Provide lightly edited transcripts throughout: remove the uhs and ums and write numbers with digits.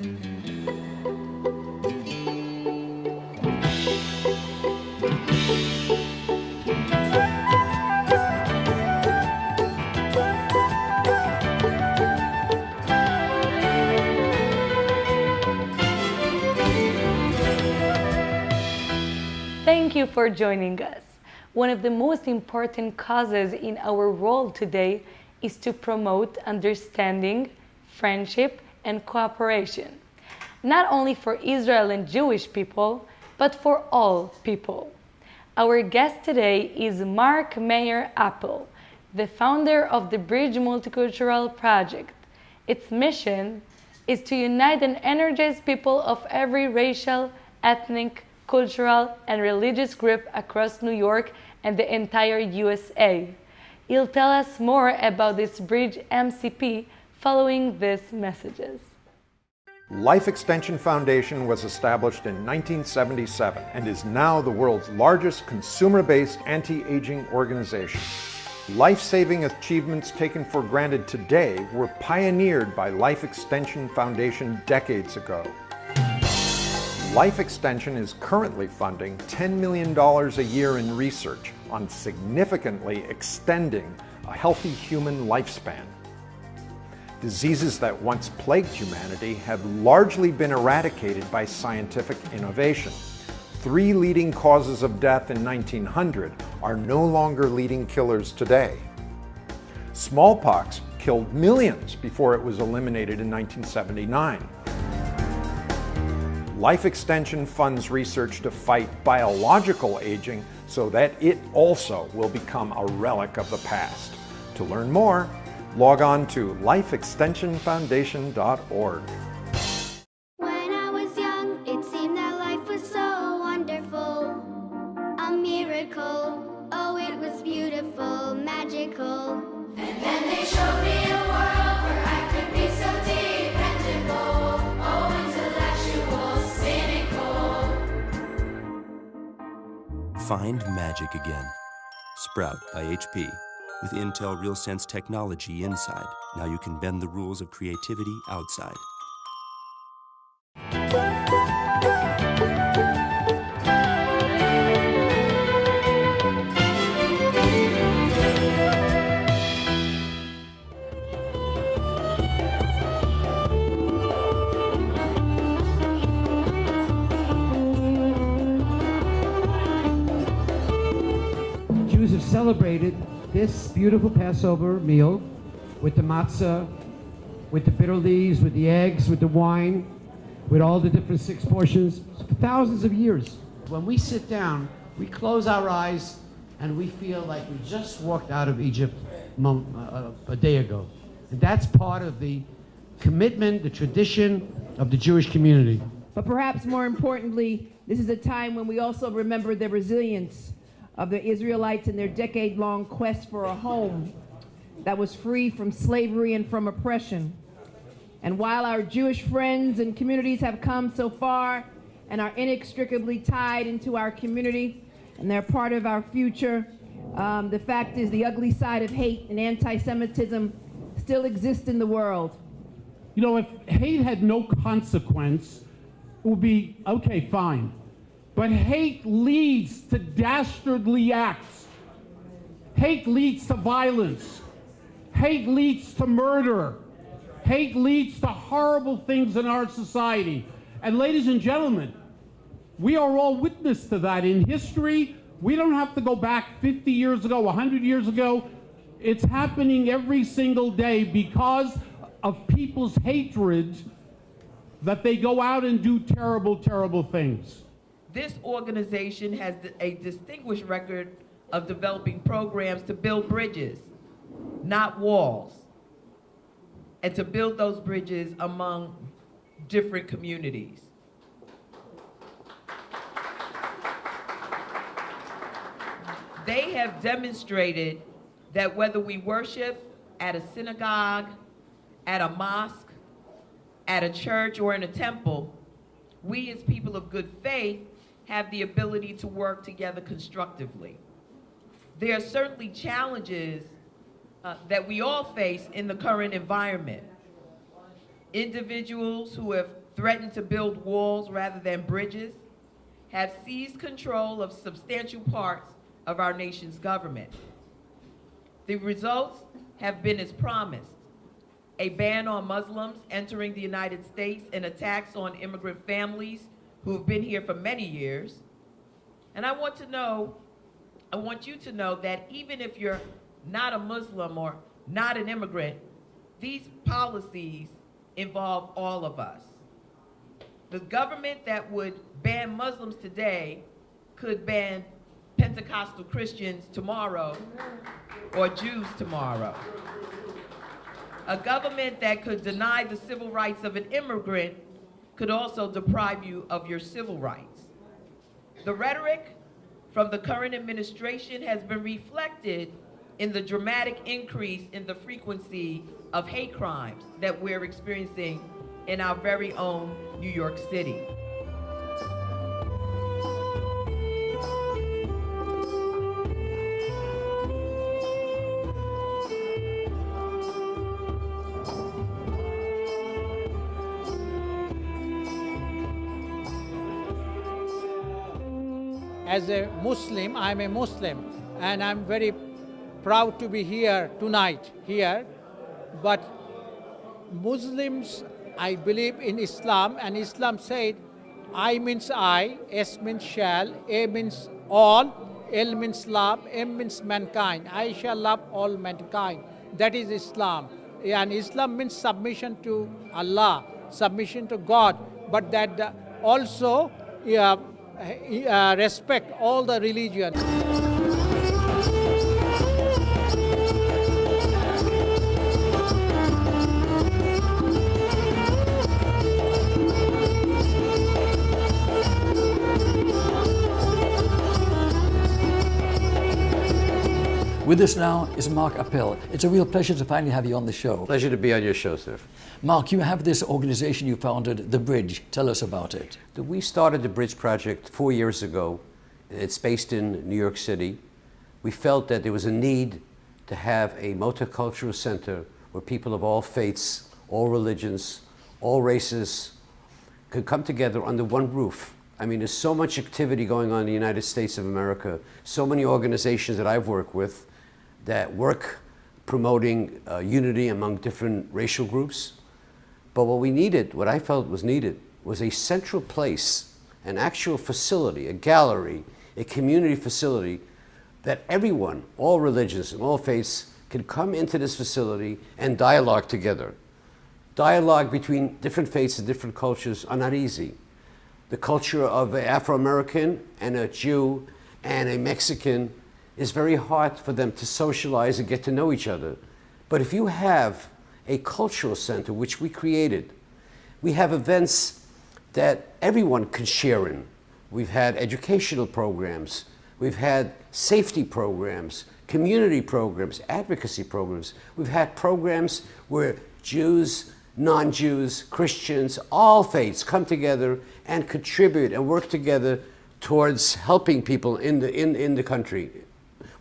Thank you for joining us. One of the most important causes in our world today is to promote understanding, friendship, and cooperation, not only for Israel and Jewish people, but for all people. Our guest today is Meyer Appel, the founder of the Bridge Multicultural project. Its mission is to unite and energize people of every racial, ethnic, cultural, and religious group across New York and the entire USA. He'll tell us more about this Bridge MCP following these messages. Life Extension Foundation was established in 1977 and is now the world's largest consumer-based anti-aging organization. Life-saving achievements taken for granted today were pioneered by Life Extension Foundation decades ago. Life Extension is currently funding $10 million a year in research on significantly extending a healthy human lifespan. Diseases that once plagued humanity have largely been eradicated by scientific innovation. 3 leading causes of death in 1900 are no longer leading killers today. Smallpox killed millions before it was eliminated in 1979. Life Extension funds research to fight biological aging so that it also will become a relic of the past. To learn more, log on to lifeextensionfoundation.org. When I was young, it seemed that life was so wonderful, a miracle. Oh, it was beautiful, magical. And then they showed me a world where I could be so dependable. Oh, intellectual, cynical. Find magic again. Sprout by HP. With Intel RealSense technology inside, now you can bend the rules of creativity outside. Jews have celebrated this beautiful Passover meal with the matzah, with the bitter leaves, with the eggs, with the wine, with all the different 6 portions for thousands of years. When we sit down, we close our eyes and we feel like we just walked out of Egypt a day ago. And that's part of the commitment, the tradition of the Jewish community. But perhaps more importantly, this is a time when we also remember the resilience of the Israelites in their decade-long quest for a home that was free from slavery and from oppression. And while our Jewish friends and communities have come so far and are inextricably tied into our community and they're part of our future, the fact is the ugly side of hate and anti-Semitism still exists in the world. You know, if hate had no consequence, it would be, okay, fine. But hate leads to dastardly acts. Hate leads to violence. Hate leads to murder. Hate leads to horrible things in our society. And ladies and gentlemen, we are all witness to that in history. We don't have to go back 50 years ago, 100 years ago. It's happening every single day because of people's hatred that they go out and do terrible, terrible things. This organization has a distinguished record of developing programs to build bridges, not walls, and to build those bridges among different communities. They have demonstrated that whether we worship at a synagogue, at a mosque, at a church, or in a temple, we as people of good faith have the ability to work together constructively. There are certainly challenges that we all face in the current environment. Individuals who have threatened to build walls rather than bridges, have seized control of substantial parts of our nation's government. The results have been as promised: a ban on Muslims entering the United States and attacks on immigrant families who have been here for many years. And I want you to know that even if you're not a Muslim or not an immigrant, these policies involve all of us. The government that would ban Muslims today could ban Pentecostal Christians tomorrow or Jews tomorrow. A government that could deny the civil rights of an immigrant could also deprive you of your civil rights. The rhetoric from the current administration has been reflected in the dramatic increase in the frequency of hate crimes that we're experiencing in our very own New York City. As a Muslim, I'm a Muslim, and I'm very proud to be here tonight here. But Muslims, I believe in Islam, and Islam said, I means I, S means shall, A means all, L means love, M means mankind. I shall love all mankind. That is Islam. And Islam means submission to Allah, submission to God, but that also respect all the religions. With us now is Meyer Appel. It's a real pleasure to finally have you on the show. Pleasure to be on your show, sir. Mark, you have this organization you founded, The Bridge. Tell us about it. We started the Bridge Project 4 years ago. It's based in New York City. We felt that there was a need to have a multicultural center where people of all faiths, all religions, all races could come together under one roof. I mean, there's so much activity going on in the United States of America, so many organizations that I've worked with that work promoting unity among different racial groups. But what we needed, what I felt was needed, was a central place, an actual facility, a gallery, a community facility that everyone, all religions and all faiths, can come into this facility and dialogue together. Dialogue between different faiths and different cultures are not easy. The culture of an Afro-American and a Jew and a Mexican is very hard for them to socialize and get to know each other. But if you have a cultural center, which we created, we have events that everyone can share in. We've had educational programs, we've had safety programs, community programs, advocacy programs. We've had programs where Jews, non-Jews, Christians, all faiths come together and contribute and work together towards helping people in the country.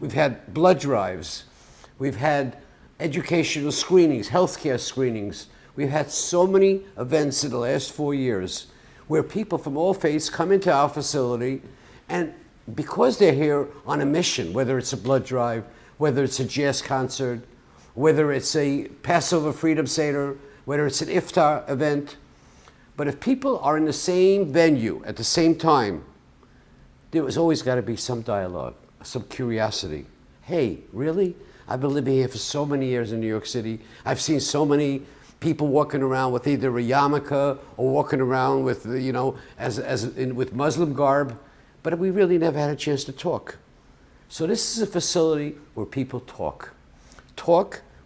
We've had blood drives. We've had educational screenings, healthcare screenings. We've had so many events in the last 4 years where people from all faiths come into our facility, and because they're here on a mission, whether it's a blood drive, whether it's a jazz concert, whether it's a Passover Freedom Seder, whether it's an iftar event, but if people are in the same venue at the same time, there was always got to be some dialogue, some curiosity. Hey, really? I've been living here for so many years in New York City. I've seen so many people walking around with either a yarmulke or walking around with, with Muslim garb, but we really never had a chance to talk. So this is a facility where people talk.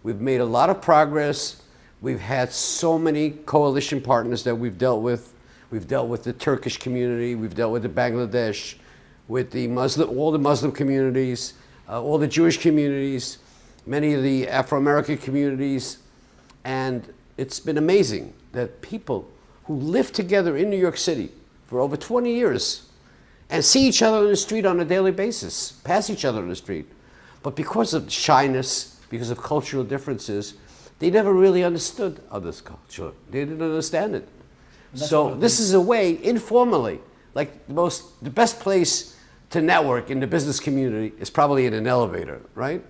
We've made a lot of progress. We've had so many coalition partners that we've dealt with. We've dealt with the Turkish community. We've dealt with the Bangladesh, with the all the Muslim communities, all the Jewish communities, many of the Afro-American communities. And it's been amazing that people who live together in New York City for over 20 years and see each other on the street on a daily basis, pass each other on the street. But because of shyness, because of cultural differences, they never really understood others' culture. They didn't understand it. So this is a way, informally, like the best place to network in the business community is probably in an elevator, right?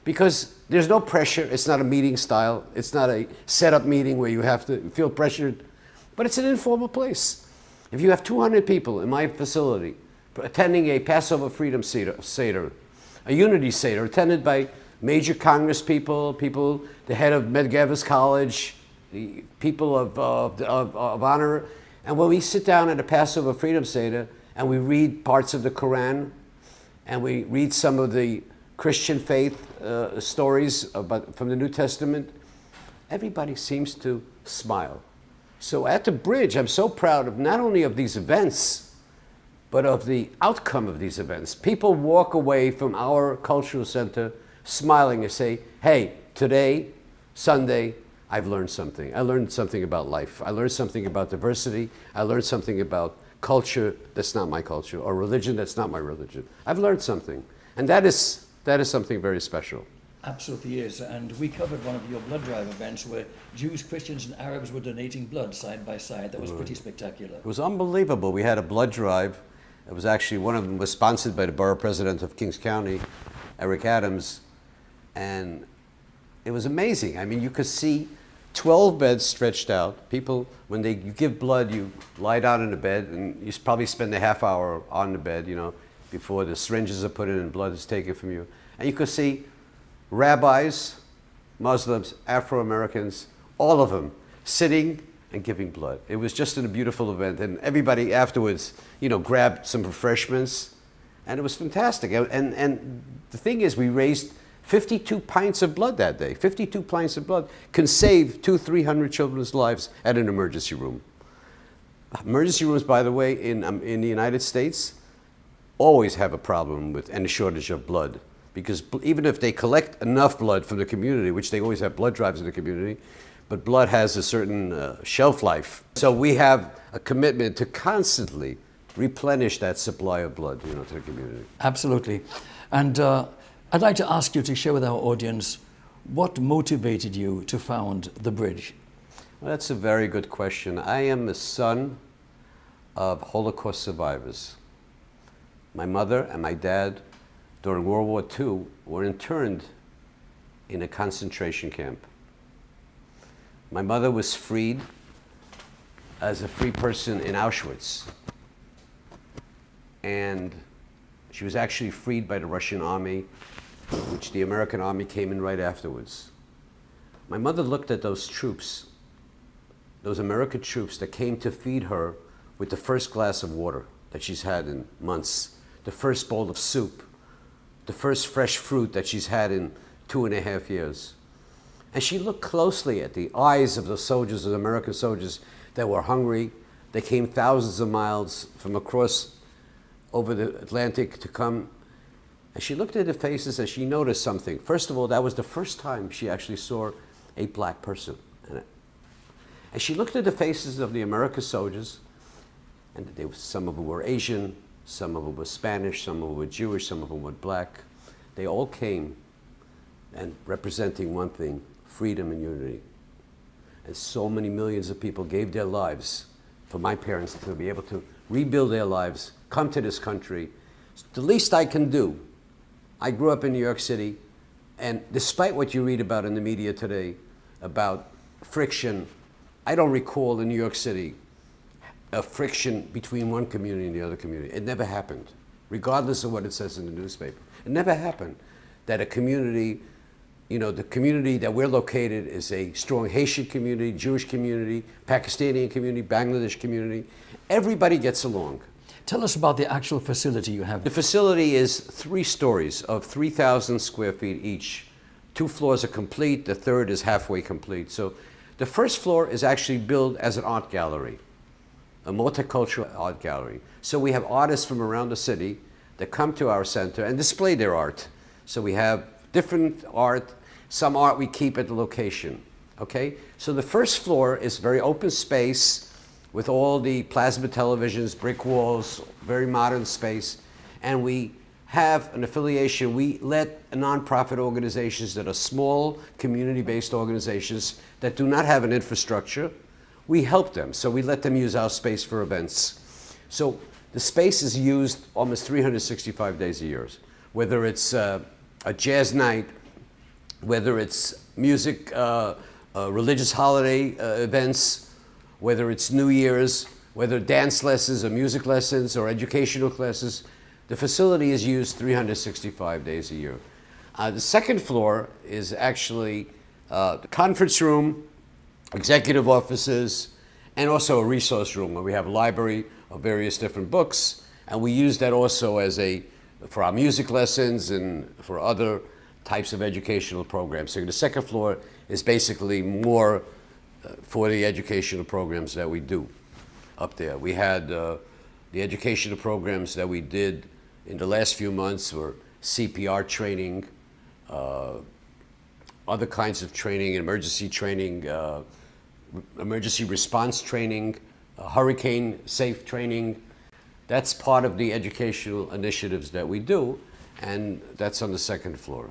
Because there's no pressure. It's not a meeting style. It's not a set-up meeting where you have to feel pressured, but it's an informal place. If you have 200 people in my facility attending a Passover Freedom Seder, a Unity Seder, attended by major Congress people, the head of Medgavis College, the people of honor, and when we sit down at a Passover Freedom Seder and we read parts of the Quran and we read some of the Christian faith stories from the New Testament, everybody seems to smile. So at the Bridge, I'm so proud of not only of these events, but of the outcome of these events. People walk away from our cultural center smiling and say, hey, today, Sunday, I've learned something. I learned something about life. I learned something about diversity. I learned something about culture that's not my culture, or religion that's not my religion. I've learned something. And that is something very special. Absolutely is. And we covered one of your blood drive events where Jews, Christians, and Arabs were donating blood side by side. That was pretty spectacular. It was unbelievable. We had a blood drive. It was actually, one of them was sponsored by the borough president of Kings County, Eric Adams. And it was amazing. I mean, you could see 12 beds stretched out. People, when you give blood, you lie down in the bed, and you probably spend a half hour on the bed, before the syringes are put in and blood is taken from you. And you could see rabbis, Muslims, Afro-Americans, all of them sitting and giving blood. It was just a beautiful event, and everybody afterwards, grabbed some refreshments, and it was fantastic. And the thing is, we raised 52 pints of blood that day. 52 pints of blood can save 200-300 children's lives at an emergency room. Emergency rooms, by the way, in the United States, always have a problem with and a shortage of blood. Because even if they collect enough blood from the community, which they always have blood drives in the community, but blood has a certain shelf life. So we have a commitment to constantly replenish that supply of blood, to the community. Absolutely. And I'd like to ask you to share with our audience what motivated you to found the Bridge. Well, that's a very good question. I am the son of Holocaust survivors. My mother and my dad, during World War II, were interned in a concentration camp. My mother was freed as a free person in Auschwitz. And she was actually freed by the Russian army, which the American army came in right afterwards. My mother looked at those troops, those American troops that came to feed her with the first glass of water that she's had in months, the first bowl of soup, the first fresh fruit that she's had in 2.5 years. And she looked closely at the eyes of the soldiers, the American soldiers that were hungry. They came thousands of miles from across over the Atlantic to come. And she looked at the faces and she noticed something. First of all, that was the first time she actually saw a black person in it. And she looked at the faces of the American soldiers, and some of them were Asian, some of them were Spanish, some of them were Jewish, some of them were black. They all came and representing one thing, freedom and unity. And so many millions of people gave their lives for my parents to be able to rebuild their lives, come to this country. The least I can do. I grew up in New York City, and despite what you read about in the media today about friction, I don't recall in New York City a friction between one community and the other community. It never happened, regardless of what it says in the newspaper. It never happened that a community, the community that we're located is a strong Haitian community, Jewish community, Pakistani community, Bangladesh community. Everybody gets along. Tell us about the actual facility you have. The facility is 3 stories of 3,000 square feet each. 2 floors are complete, the third is halfway complete. So the first floor is actually built as an art gallery, a multicultural art gallery. So we have artists from around the city that come to our center and display their art. So we have different art, some art we keep at the location, okay? So the first floor is very open space with all the plasma televisions, brick walls, very modern space. And we have an affiliation. We let nonprofit organizations that are small, community-based organizations that do not have an infrastructure we help them. So we let them use our space for events. So the space is used almost 365 days a year, whether it's a jazz night, whether it's music, religious holiday events, whether it's New Year's, whether dance lessons or music lessons or educational classes. The facility is used 365 days a year. The second floor is actually the conference room, executive offices, and also a resource room where we have a library of various different books, and we use that also as for our music lessons and for other types of educational programs. So the second floor is basically more for the educational programs that we do up there. We had the educational programs that we did in the last few months were CPR training, other kinds of training, emergency training, emergency response training, hurricane safe training. That's part of the educational initiatives that we do, and that's on the second floor.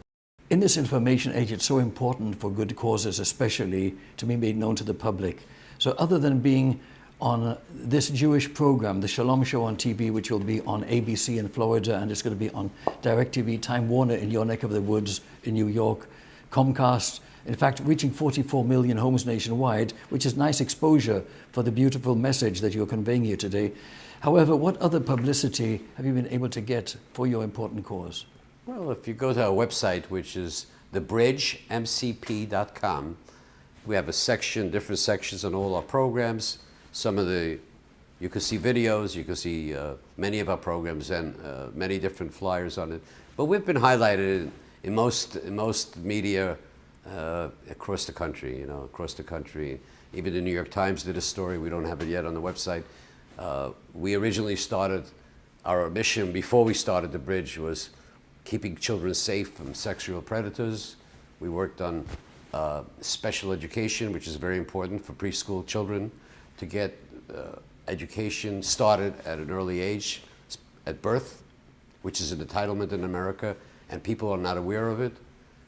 In this information age, it's so important for good causes, especially to be made known to the public. So other than being on this Jewish program, the Shalom Show on TV, which will be on ABC in Florida, and it's going to be on DirecTV, Time Warner in your neck of the woods in New York, Comcast, in fact, reaching 44 million homes nationwide, which is nice exposure for the beautiful message that you're conveying here today. However, what other publicity have you been able to get for your important cause? Well, if you go to our website, which is thebridgemcp.com, we have a section, different sections on all our programs. You can see videos, you can see many of our programs and many different flyers on it. But we've been highlighted in most media across the country, across the country. Even the New York Times did a story. We don't have it yet on the website. We originally started, our mission before we started the Bridge was keeping children safe from sexual predators. We worked on special education, which is very important for preschool children, to get education started at an early age, at birth, which is an entitlement in America, and people are not aware of it.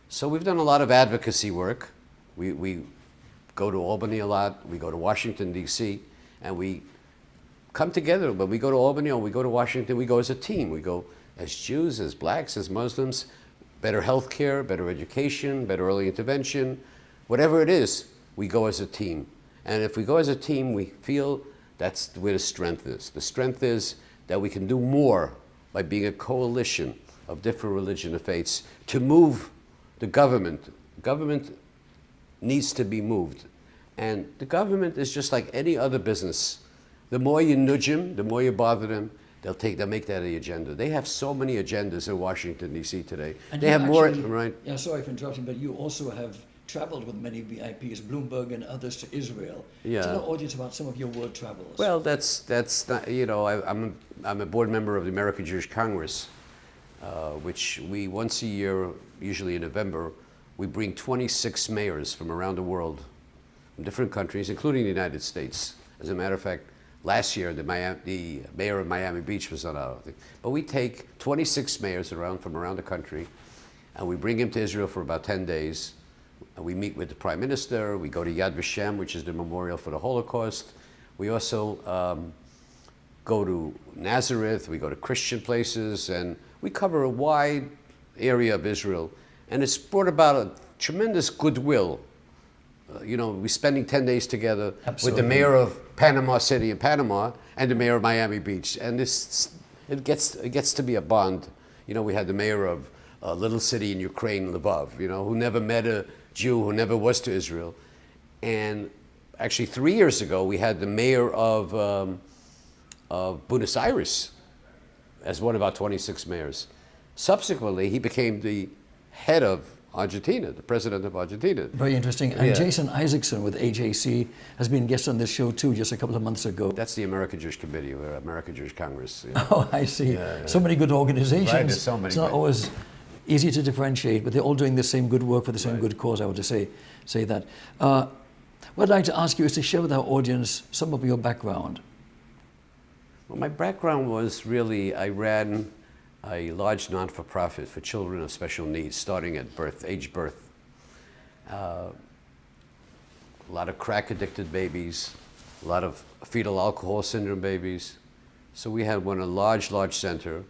So we've done a lot of advocacy work. We go to Albany a lot, we go to Washington, D.C., and we come together. When we go to Albany or we go to Washington, we go as a team. We go as Jews, as blacks, as Muslims, better health care, better education, better early intervention, whatever it is, we go as a team. And if we go as a team, we feel that's where the strength is. The strength is that we can do more by being a coalition of different religion and faiths to move the government. The government needs to be moved. And the government is just like any other business. The more you nudge them, the more you bother them, they'll make that the agenda. They have so many agendas in Washington, D.C. today. And they have actually, more, right? Yeah, sorry for interrupting, but you also have traveled with many VIPs, Bloomberg and others, to Israel. Yeah. Tell our audience about some of your world travels. Well, that's not, I'm a board member of the American Jewish Congress, which we once a year, usually in November, we bring 26 mayors from around the world, from different countries, including the United States. As a matter of fact, last year, the mayor of Miami Beach was on our thing. But we take 26 mayors from around the country, and we bring them to Israel for about 10 days. And we meet with the Prime Minister. We go to Yad Vashem, which is the memorial for the Holocaust. We also go to Nazareth. We go to Christian places, and we cover a wide area of Israel. And it's brought about a tremendous goodwill. We're spending 10 days together with the mayor of Panama City in Panama and the mayor of Miami Beach. And it gets to be a bond. We had the mayor of a little city in Ukraine, Lvov, who never met a Jew, who never was to Israel. And actually 3 years ago, we had the mayor of Buenos Aires as one of our 26 mayors. Subsequently, he became the head of Argentina, the president of Argentina. Very interesting. And Jason Isaacson with AJC has been guest on this show too, just a couple of months ago. That's the American Jewish Committee, or American Jewish Congress. Oh, I see. Yeah. So many good organizations. Right, there's so many. It's not always easy to differentiate, but they're all doing the same good work for the same good cause, I would say that. What I'd like to ask you is to share with our audience some of your background. Well, my background was really, I ran a large non-for-profit for children of special needs, starting at age birth. A lot of crack-addicted babies, a lot of fetal alcohol syndrome babies. So we had one a large center.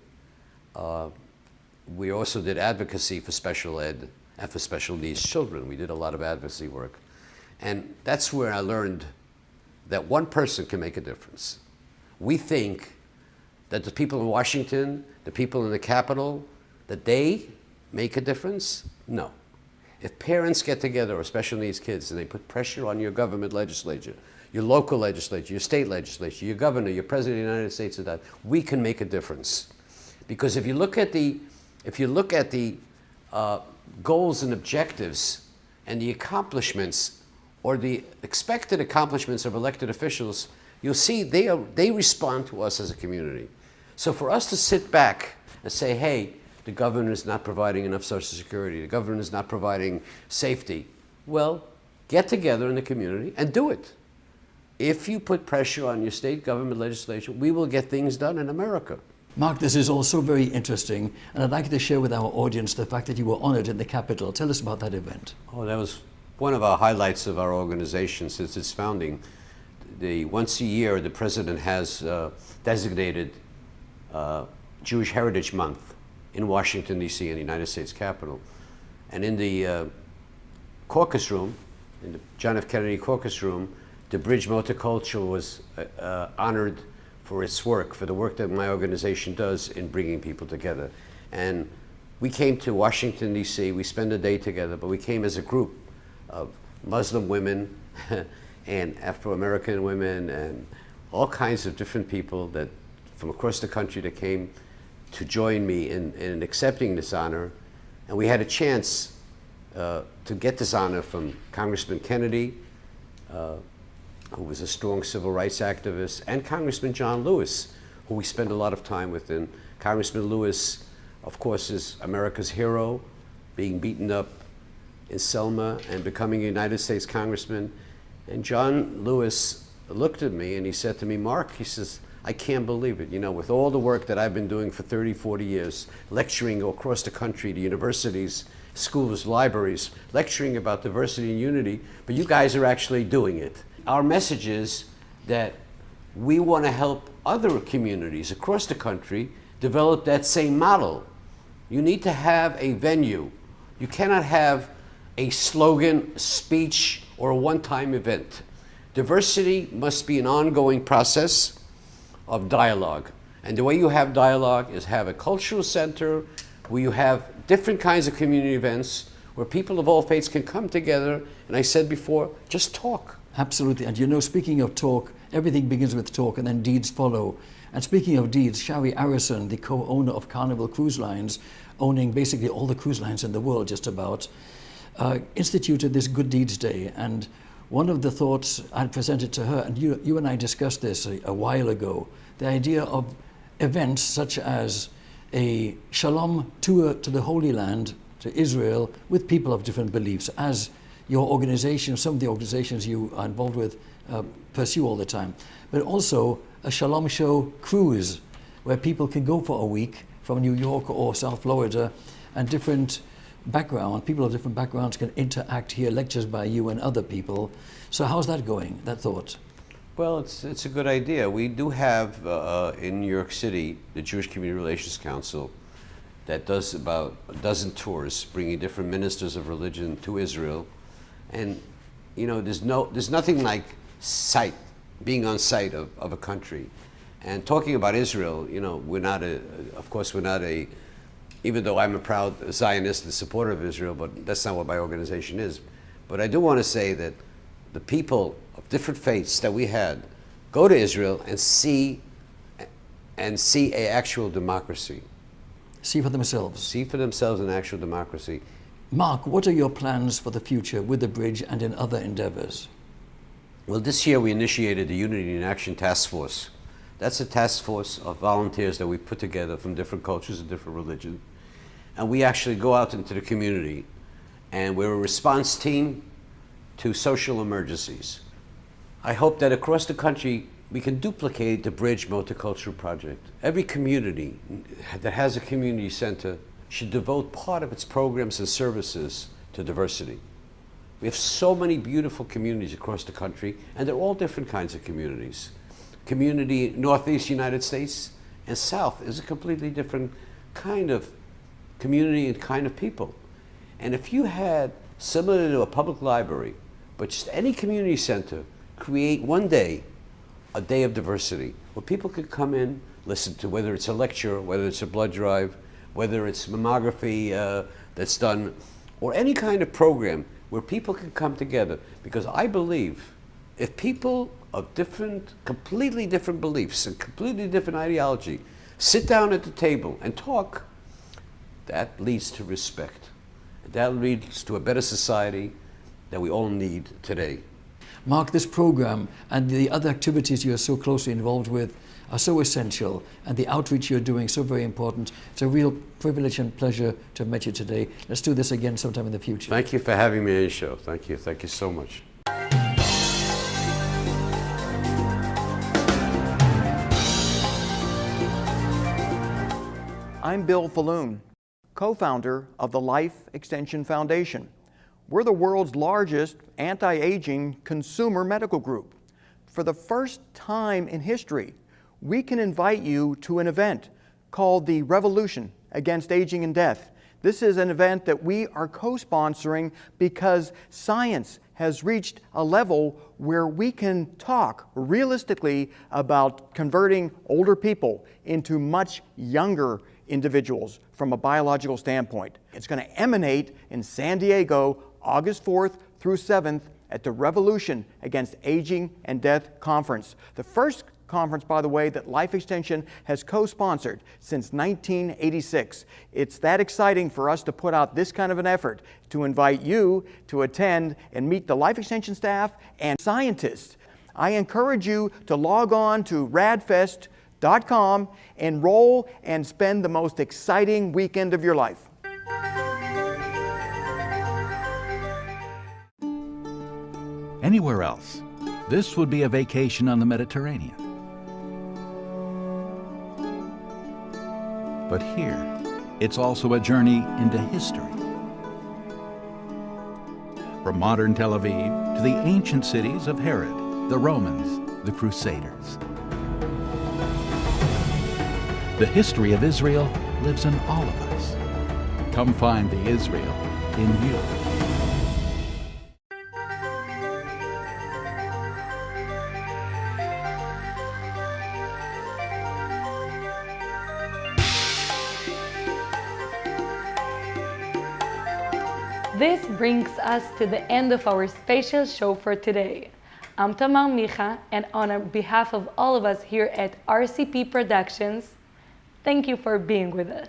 We also did advocacy for special ed and for special needs children. We did a lot of advocacy work. And that's where I learned that one person can make a difference. We think that the people in Washington, the people in the Capitol, that they make a difference? No. If parents get together, or special needs kids, and they put pressure on your government legislature, your local legislature, your state legislature, your governor, your president of the United States, that we can make a difference. Because if you look at the goals and objectives and the accomplishments or the expected accomplishments of elected officials, you'll see they respond to us as a community. So for us to sit back and say, hey, the governor is not providing enough Social Security, the governor is not providing safety, well, get together in the community and do it. If you put pressure on your state government legislation, we will get things done in America. Mark, this is also very interesting, and I'd like to share with our audience the fact that you were honored in the Capitol. Tell us about that event. Oh, that was one of our highlights of our organization since its founding. Once a year, the president has designated Jewish Heritage Month in Washington, D.C., in the United States Capitol. And in the caucus room, in the John F. Kennedy caucus room, the Bridge Multicultural was honored for its work, for the work that my organization does in bringing people together. And we came to Washington, D.C., we spent a day together, but we came as a group of Muslim women and Afro-American women and all kinds of different people that from across the country that came to join me in accepting this honor. And we had a chance to get this honor from Congressman Kennedy, who was a strong civil rights activist, and Congressman John Lewis, who we spend a lot of time with. And Congressman Lewis, of course, is America's hero, being beaten up in Selma and becoming a United States congressman. And John Lewis looked at me and he said to me, Mark, he says, I can't believe it. You know, with all the work that I've been doing for 30, 40 years, lecturing across the country to universities, schools, libraries, lecturing about diversity and unity, but you guys are actually doing it. Our message is that we want to help other communities across the country develop that same model. You need to have a venue. You cannot have a slogan, speech, or a one-time event. Diversity must be an ongoing process of dialogue. And the way you have dialogue is have a cultural center where you have different kinds of community events where people of all faiths can come together, and I said before, just talk. Absolutely. And you know, speaking of talk, everything begins with talk and then deeds follow. And speaking of deeds, Shari Arison, the co-owner of Carnival Cruise Lines, owning basically all the cruise lines in the world just about, instituted this Good Deeds Day. And one of the thoughts I presented to her, and you and I discussed this a while ago, the idea of events such as a Shalom tour to the Holy Land, to Israel, with people of different beliefs, as your organization, some of the organizations you are involved with, pursue all the time. But also a Shalom Show cruise, where people can go for a week from New York or South Florida, and different background, people of different backgrounds can interact, hear lectures by you and other people. So how's that going, that thought? Well, it's a good idea. We do have in New York City, the Jewish Community Relations Council that does about a dozen tours, bringing different ministers of religion to Israel. And you know, there's nothing like being on site of a country. And talking about Israel, you know, we're not a, even though I'm a proud Zionist and supporter of Israel, but that's not what my organization is. But I do want to say that the people of different faiths that we had go to Israel and see an actual democracy. See for themselves. See for themselves an actual democracy. Mark, what are your plans for the future with the Bridge and in other endeavors? Well, this year we initiated the Unity in Action Task Force. That's a task force of volunteers that we put together from different cultures and different religions. And we actually go out into the community, and we're a response team to social emergencies. I hope that across the country we can duplicate the Bridge Multicultural Project. Every community that has a community center should devote part of its programs and services to diversity. We have so many beautiful communities across the country, and they're all different kinds of communities. Community Northeast United States and South is a completely different kind of community and kind of people. And if you had, similar to a public library, but just any community center, create one day, a day of diversity, where people could come in, listen to, whether it's a lecture, whether it's a blood drive, whether it's mammography that's done, or any kind of program where people can come together. Because I believe if people of different, completely different beliefs and completely different ideology sit down at the table and talk, that leads to respect. That leads to a better society that we all need today. Mark, this program and the other activities you are so closely involved with are so essential, and the outreach you're doing so very important. It's a real privilege and pleasure to have met you today. Let's do this again sometime in the future. Thank you for having me on your show. Thank you. Thank you so much. I'm Bill Falloon, co-founder of the Life Extension Foundation. We're the world's largest anti-aging consumer medical group. For the first time in history, we can invite you to an event called the Revolution Against Aging and Death. This is an event that we are co-sponsoring because science has reached a level where we can talk realistically about converting older people into much younger individuals from a biological standpoint. It's going to emanate in San Diego, August 4th through 7th at the Revolution Against Aging and Death Conference. The first conference, by the way, that Life Extension has co-sponsored since 1986. It's that exciting for us to put out this kind of an effort to invite you to attend and meet the Life Extension staff and scientists. I encourage you to log on to radfest.com, enroll, and spend the most exciting weekend of your life. Anywhere else, this would be a vacation on the Mediterranean. But here, it's also a journey into history. From modern Tel Aviv to the ancient cities of Herod, the Romans, the Crusaders. The history of Israel lives in all of us. Come find the Israel in you. This brings us to the end of our special show for today. I'm Tamar Micha, and on behalf of all of us here at RCP Productions, thank you for being with us.